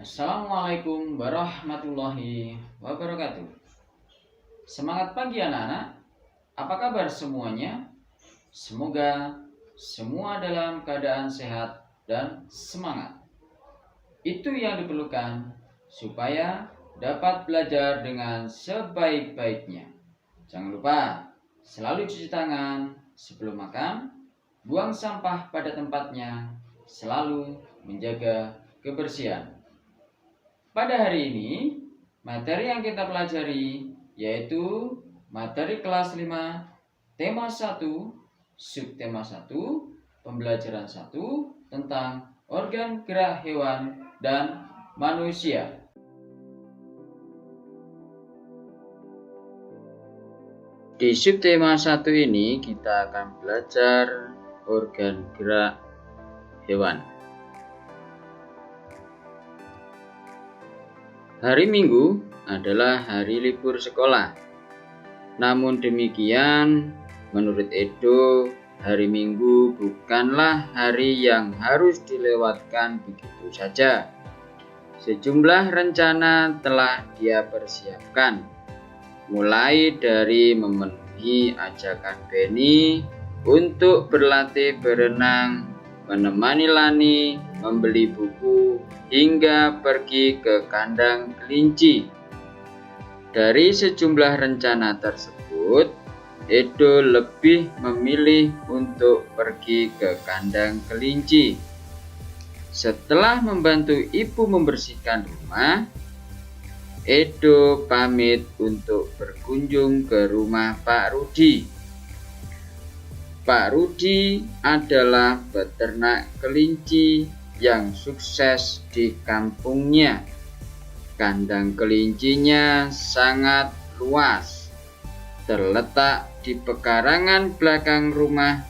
Assalamualaikum warahmatullahi wabarakatuh. Semangat pagi anak-anak. Apa kabar semuanya? Semoga semua dalam keadaan sehat dan semangat. Itu yang diperlukan supaya dapat belajar dengan sebaik-baiknya. Jangan lupa selalu cuci tangan sebelum makan, buang sampah pada tempatnya, selalu menjaga kebersihan. Pada hari ini, materi yang kita pelajari yaitu materi kelas 5, tema 1, subtema 1, pembelajaran 1 tentang organ gerak hewan dan manusia. Di subtema 1 ini kita akan belajar organ gerak hewan. Hari Minggu adalah hari libur sekolah. Namun demikian, menurut Edo, hari Minggu bukanlah hari yang harus dilewatkan begitu saja. Sejumlah rencana telah dia persiapkan, mulai dari memenuhi ajakan Benny untuk berlatih berenang, menemani Lani, membeli buku, hingga pergi ke kandang kelinci. Dari sejumlah rencana tersebut, Edo lebih memilih untuk pergi ke kandang kelinci. Setelah membantu ibu membersihkan rumah, Edo pamit untuk berkunjung ke rumah Pak Rudi. Pak Rudi adalah peternak kelinci yang sukses di kampungnya. Kandang kelincinya sangat luas, terletak di pekarangan belakang rumah.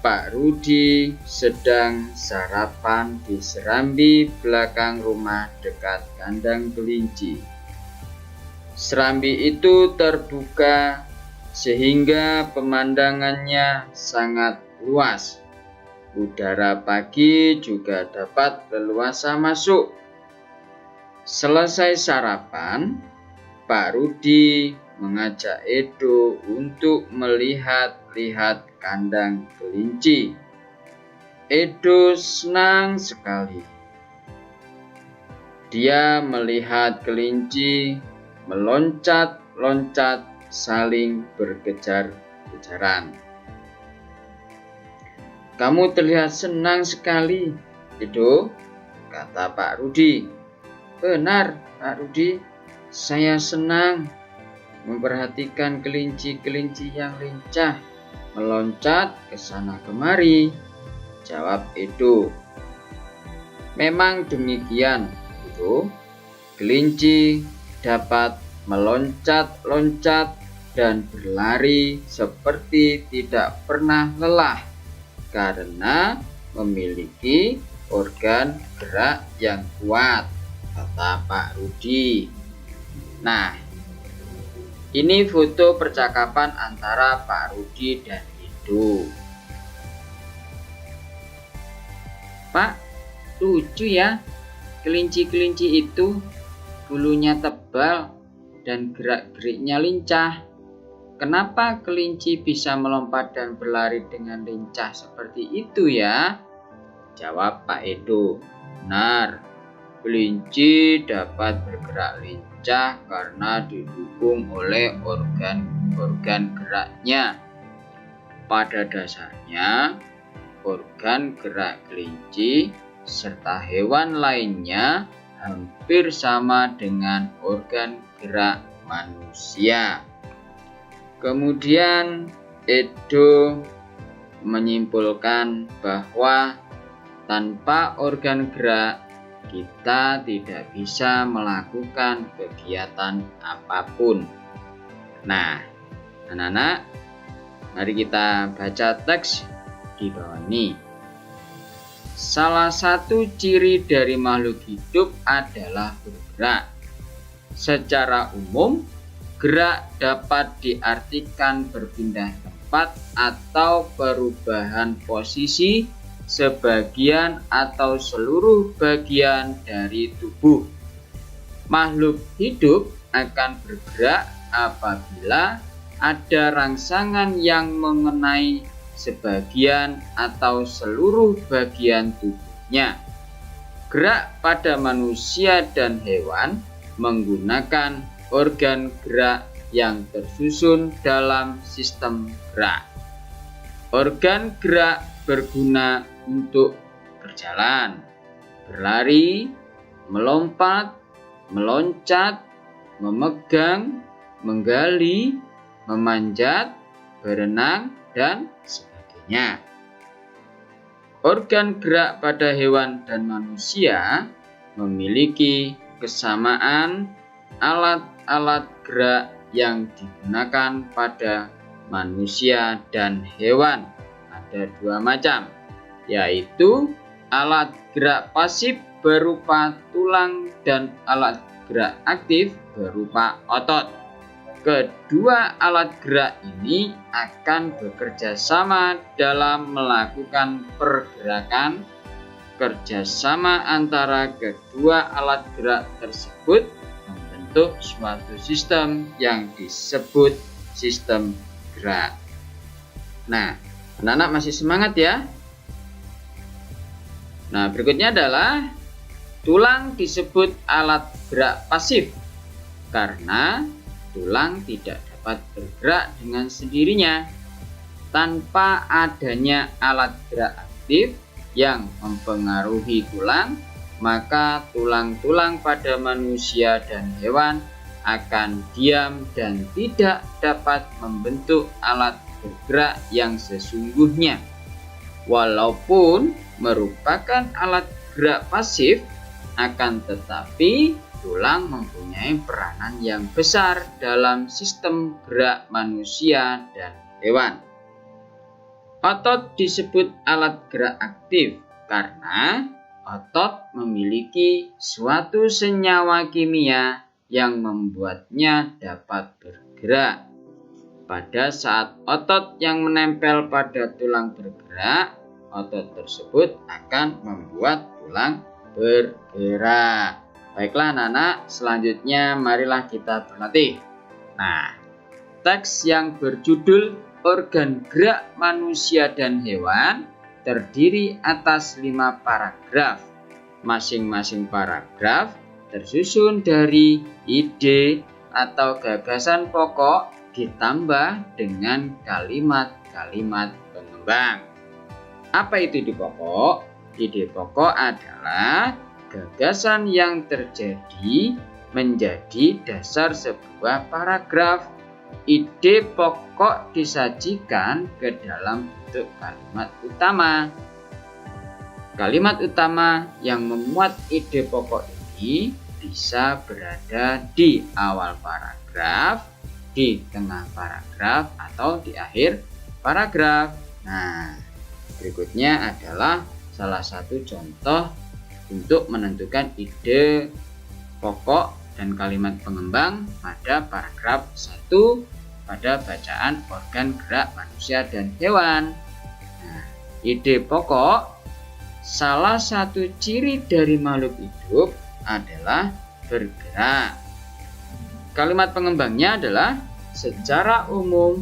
Pak Rudi sedang sarapan di serambi belakang rumah dekat kandang kelinci. Serambi itu terbuka sehingga pemandangannya sangat luas. Udara pagi juga dapat leluasa masuk. Selesai sarapan, Pak Rudi mengajak Edo untuk melihat-lihat kandang kelinci. Edo senang sekali. Dia melihat kelinci meloncat-loncat saling berkejar-kejaran. "Kamu terlihat senang sekali, Edo," kata Pak Rudi. "Benar, Pak Rudi. Saya senang memperhatikan kelinci-kelinci yang lincah meloncat ke sana kemari," jawab Edo. "Memang demikian, Edo. Kelinci dapat meloncat-loncat dan berlari seperti tidak pernah lelah karena memiliki organ gerak yang kuat," kata Pak Rudi. Nah, ini foto percakapan antara Pak Rudi dan Edo. "Pak, lucu ya, kelinci-kelinci itu bulunya tebal dan gerak-geriknya lincah. Kenapa kelinci bisa melompat dan berlari dengan lincah seperti itu ya?" jawab Pak Edo. "Benar, kelinci dapat bergerak lincah karena didukung oleh organ geraknya. Pada dasarnya, organ gerak kelinci serta hewan lainnya hampir sama dengan organ gerak manusia." Kemudian Edo menyimpulkan bahwa tanpa organ gerak kita tidak bisa melakukan kegiatan apapun. Nah, anak-anak, mari kita baca teks di bawah ini. Salah satu ciri dari makhluk hidup adalah bergerak. Secara umum, gerak dapat diartikan berpindah tempat atau perubahan posisi sebagian atau seluruh bagian dari tubuh. Makhluk hidup akan bergerak apabila ada rangsangan yang mengenai sebagian atau seluruh bagian tubuhnya. Gerak pada manusia dan hewan menggunakan organ gerak yang tersusun dalam sistem gerak. Organ gerak berguna untuk berjalan, berlari, melompat, meloncat, memegang, menggali, memanjat, berenang, dan sebagainya. Organ gerak pada hewan dan manusia memiliki kesamaan alat-alat gerak yang digunakan pada manusia dan hewan. Ada dua macam, yaitu alat gerak pasif berupa tulang dan alat gerak aktif berupa otot. Kedua alat gerak ini akan bekerja sama dalam melakukan pergerakan. Kerjasama antara kedua alat gerak tersebut membentuk suatu sistem yang disebut sistem gerak. Nah, anak-anak masih semangat ya? Nah, berikutnya adalah tulang disebut alat gerak pasif karena tulang tidak dapat bergerak dengan sendirinya. Tanpa adanya alat gerak aktif yang mempengaruhi tulang, maka tulang-tulang pada manusia dan hewan akan diam dan tidak dapat membentuk alat bergerak yang sesungguhnya. Walaupun merupakan alat gerak pasif, akan tetapi tulang mempunyai peranan yang besar dalam sistem gerak manusia dan hewan. Otot disebut alat gerak aktif karena otot memiliki suatu senyawa kimia yang membuatnya dapat bergerak. Pada saat otot yang menempel pada tulang bergerak, otot tersebut akan membuat tulang bergerak. Baiklah anak-anak, selanjutnya marilah kita berlatih. Nah, teks yang berjudul Organ Gerak Manusia dan Hewan terdiri atas 5 paragraf. Masing-masing paragraf tersusun dari ide atau gagasan pokok ditambah dengan kalimat-kalimat pengembang. Apa itu ide pokok? Ide pokok adalah gagasan yang terjadi menjadi dasar sebuah paragraf. Ide pokok disajikan ke dalam bentuk kalimat utama. Kalimat utama yang memuat ide pokok ini bisa berada di awal paragraf, di tengah paragraf, atau di akhir paragraf. Nah, berikutnya adalah salah satu contoh untuk menentukan ide pokok dan kalimat pengembang pada paragraf 1 pada bacaan organ gerak manusia dan hewan. Nah, ide pokok, salah satu ciri dari makhluk hidup adalah bergerak. Kalimat pengembangnya adalah secara umum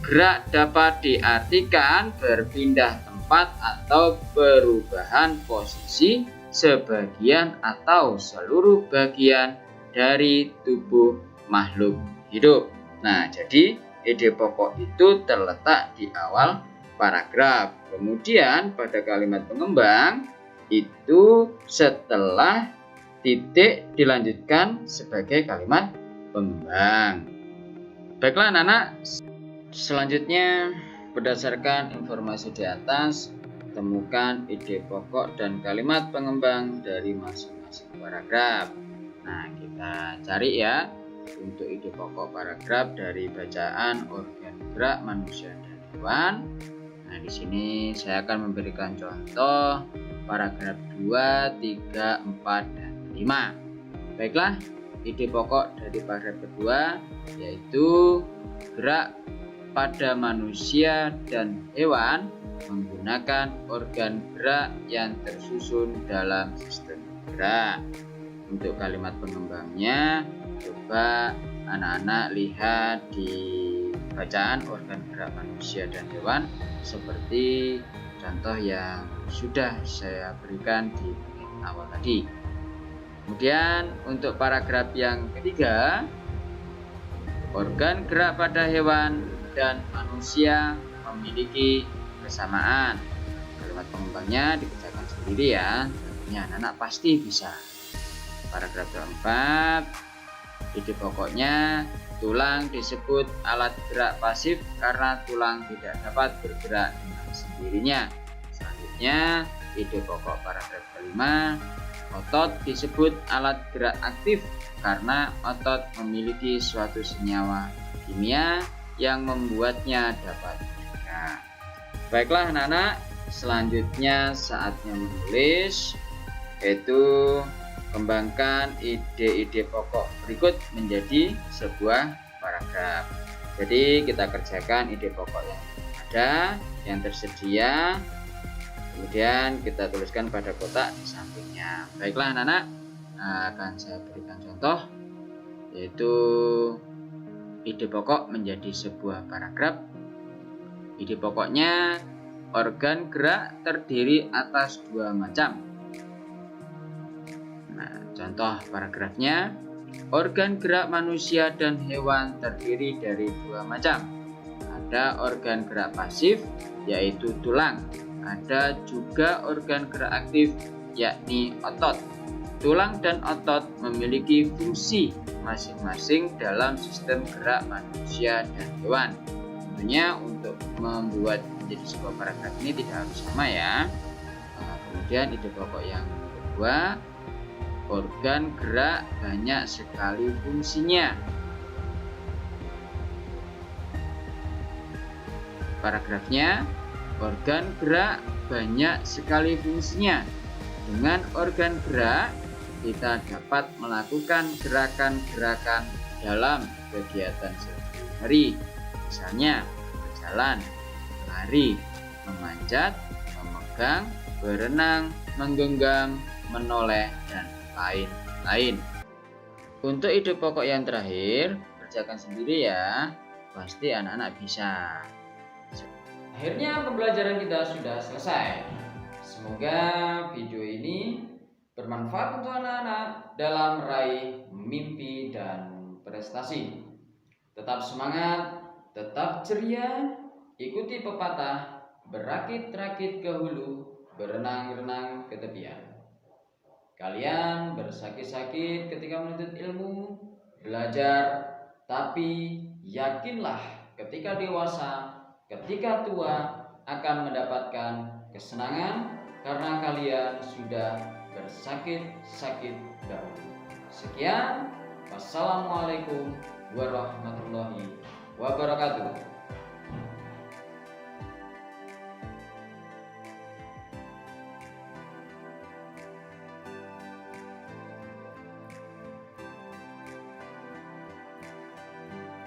gerak dapat diartikan berpindah tempat atau perubahan posisi sebagian atau seluruh bagian dari tubuh makhluk hidup. Nah, jadi ide pokok itu terletak di awal paragraf. Kemudian pada kalimat pengembang itu setelah titik dilanjutkan sebagai kalimat pengembang. Baiklah anak-anak, selanjutnya berdasarkan informasi di atas, temukan ide pokok dan kalimat pengembang dari masing-masing paragraf. Nah, kita cari ya untuk ide pokok paragraf dari bacaan organ gerak manusia dan hewan. Nah, di sini saya akan memberikan contoh paragraf 2, 3, 4, dan 5. Baiklah, ide pokok dari paragraf kedua yaitu gerak pada manusia dan hewan menggunakan organ gerak yang tersusun dalam sistem gerak. Untuk kalimat pengembangnya, coba anak-anak lihat di bacaan organ gerak manusia dan hewan seperti contoh yang sudah saya berikan di awal tadi. Kemudian untuk paragraf yang ketiga, organ gerak pada hewan dan manusia memiliki kesamaan. Kalimat pengembangnya dikerjakan sendiri ya, tentunya anak-anak pasti bisa. Paragraf keempat, ide pokoknya tulang disebut alat gerak pasif karena tulang tidak dapat bergerak dengan sendirinya. Selanjutnya, ide pokok paragraf kelima, otot disebut alat gerak aktif karena otot memiliki suatu senyawa kimia yang membuatnya dapat bergerak. Baiklah anak-anak, selanjutnya saatnya menulis, yaitu kembangkan ide-ide pokok berikut menjadi sebuah paragraf. Jadi kita kerjakan ide pokok yang ada, yang tersedia, kemudian kita tuliskan pada kotak di sampingnya. Baiklah anak-anak, akan saya berikan contoh, yaitu ide pokok menjadi sebuah paragraf. Ide pokoknya, organ gerak terdiri atas dua macam. Nah, contoh paragrafnya, organ gerak manusia dan hewan terdiri dari dua macam. Ada organ gerak pasif, yaitu tulang. Ada juga organ gerak aktif, yakni otot. Tulang dan otot memiliki fungsi masing-masing dalam sistem gerak manusia dan hewan. Tentunya untuk membuat menjadi sebuah paragraf ini tidak harus sama ya. Kemudian ide pokok yang kedua, organ gerak banyak sekali fungsinya. Paragrafnya, organ gerak banyak sekali fungsinya. Dengan organ gerak, kita dapat melakukan gerakan-gerakan dalam kegiatan sehari-hari. Misalnya, berjalan, lari, memanjat, memegang, berenang, menggenggam, menoleh, dan lain-lain. Untuk ide pokok yang terakhir, kerjakan sendiri ya, pasti anak-anak bisa. Akhirnya pembelajaran kita sudah selesai. Semoga video ini bermanfaat untuk anak-anak dalam meraih mimpi dan prestasi. Tetap semangat, tetap ceria, ikuti pepatah, berakit-rakit ke hulu, berenang-renang ke tepian. Kalian bersakit-sakit ketika menuntut ilmu, belajar, tapi yakinlah ketika dewasa, ketika tua akan mendapatkan kesenangan karena kalian sudah bersakit-sakit dahulu. Sekian, wassalamualaikum warahmatullahi wabarakatuh.